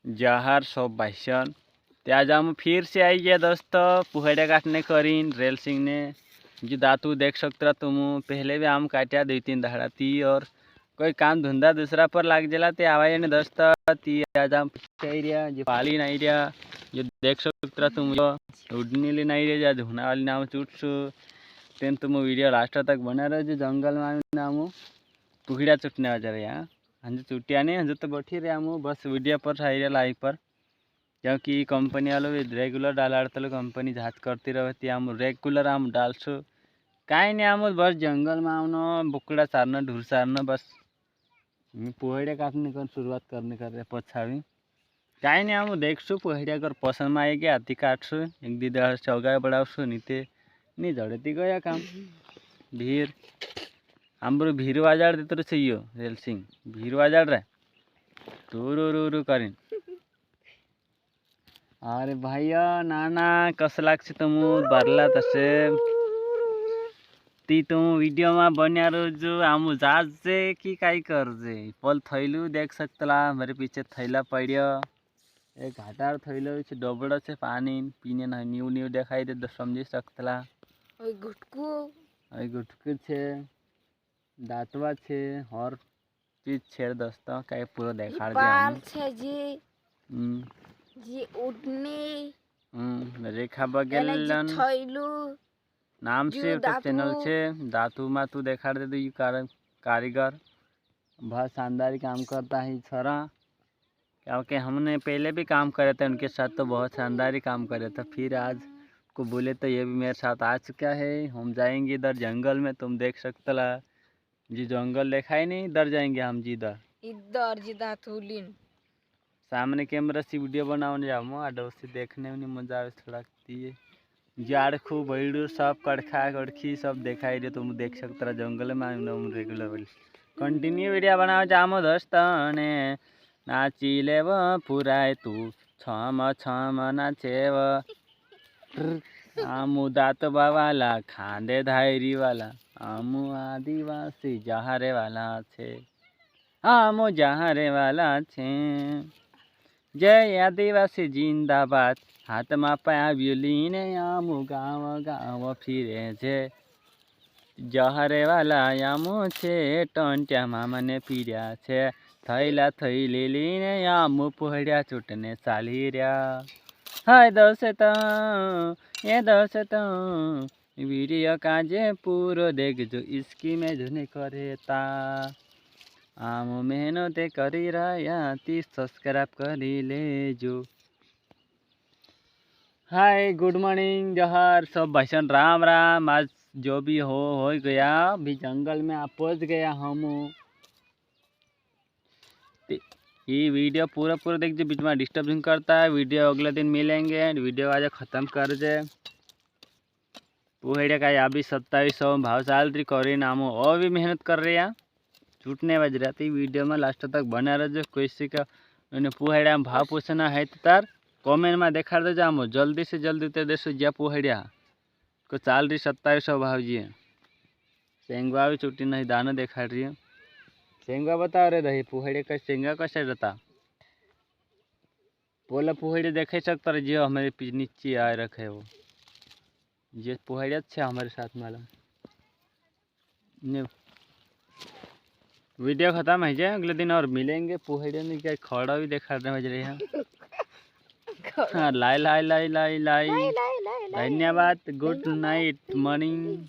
जहर सब भाषण ते आज हम फिर से आई गया दोस्तों पुहेड़े काटने करीन रेल सिंह ने जो दातू देख सकते तुम पहले भी आम काटा 2-3 दहाड़ा थी और कोई काम धंधा दूसरा पर लाग जला ते आवाज ने दोस्तों ती आज हम एरिया जो पाली नहीं रहा जो देख सकते तुम उड़ने नहीं रहे आज होना वाली नाम चूटसु तेन तुम वीडियो लास्ट तक बना रहे जो जंगल में नाम पुखड़ा चुटने आ जा रहे हैं हंजू चुटिया नहीं हंजू तो बैठी रहे हम बस वीडियो पर आई लाइव पर क्योंकि कंपनी वालों रेगुलर डालाड़ते कंपनी जाँच करती रहती हम रेगुलर हम डालसु कहीं नहीं हम बस जंगल में आना बुकड़ा सारना ढूर सारना बस पोहड़िया काटने कर शुरुआत करने कर रहे पछावी कहीं नहीं हम देखसु पोहड़िया कर पसंद में आई गया हाथी काटसु एक दीदा चौगा बढ़ावसु नीते नहीं जड़ती गया काम भीड़ हमरो भीड़ वाजाड़ देते चाहिए रेल सिंह भीड़ वाजाड़ रहे टूरू करीन अरे भैया नाना कस लागছে तुम बरला तसे ती तुम वीडियो में बनिया जो हम जाजे कि काई करजे पल थैलू देख सकतला मेरे पीछे थैला पड़ियो एक घाटार थैलो छे डबड़ा से पानी पीने ना न्यू देखाई दे समझी सकतला ओई गुटकू छे दांतवा छे और चीज छे दोस्तों काई पूरा देखाड़ दे हम छे जी उड़ने रेखा बगेलन थैलू नाम से यूट्यूब चैनल छे दातू मातू देखाड़ दे ये कारीगर बहुत शानदार काम करता है छोरा क्योंकि हमने पहले भी काम करे थे उनके साथ तो बहुत शानदार काम करे थे फिर आज को बोले तो ये भी मेरे साथ आ चुका है हम जाएंगे इधर जंगल में तुम देख सकते ला जी जंगल देखा ही नहीं इधर जाएंगे हम जी इधर जी दातुलिन सामने कैमरा से वीडियो बनाने जाऊँ आडो से देखने में मजा आवे थोड़ा जाड़ खूब भैडू सब कड़खा कड़खी सब दिखाई दे तुम देख सकते जंगल में रेगुलर कंटिन्यू वीडियो बनाओ जामो दोस्त ने नाची लेव पुराय तू छम नाचेव आमू दात वाला खांदे धायरी वाला आमू आदिवासी जहारे वाला छे आमू जहारे वाला छे जय आदिवासी जिंदाबाद हाथ में पाव्यू लीने आमू गाँव फिरे छे जहरे वाला आमू छे टंट्या मामने पीड़्या छे थैला थैली लीने आमू पोहड़िया चूटने चाली रहा हाय दोस्त वीडियो काजे पूरो देख जो इसकी में जुने करेता आम मेहनत करी रहा 30 सब्सक्राइब करी ले जो हाय गुड मॉर्निंग जहर सब भाषण राम राम आज जो भी हो गया भी जंगल में आप पहुंच गया हम ये वीडियो पूरा देख जो बीच में डिस्टर्बिंग करता है वीडियो अगले दिन मिलेंगे वीडियो आज ख़त्म कर जे पुहेड़े का अभी 2700 भाव चाल रही करी नाम और भी मेहनत कर रहे हैं छूटने बज रहा थी वीडियो में लास्ट तक बना रहे किसी का पुहेड़ा में भाव पूछना है तो तार कमेंट में देखा दे जामो जल्दी से जल्दी उतर देसो ज्या पुहेड़ा को चाल रही 2700 भाव जी सेंगवा भी छुट्टी नहीं दाना देखा रही है शेंगा बता रहे रही पुहेड़े का शेंगा कैसे रहता बोला पुहेड़े देखे सकता रहे जो हमारे नीचे आए रखे वो ये पुहेड़े अच्छे हमारे साथ वाला वीडियो खत्म है जाए अगले दिन और मिलेंगे पुहेड़े में क्या खड़ा भी देखा रहे हैं हाँ लाई धन्यवाद गुड नाइट मॉर्निंग।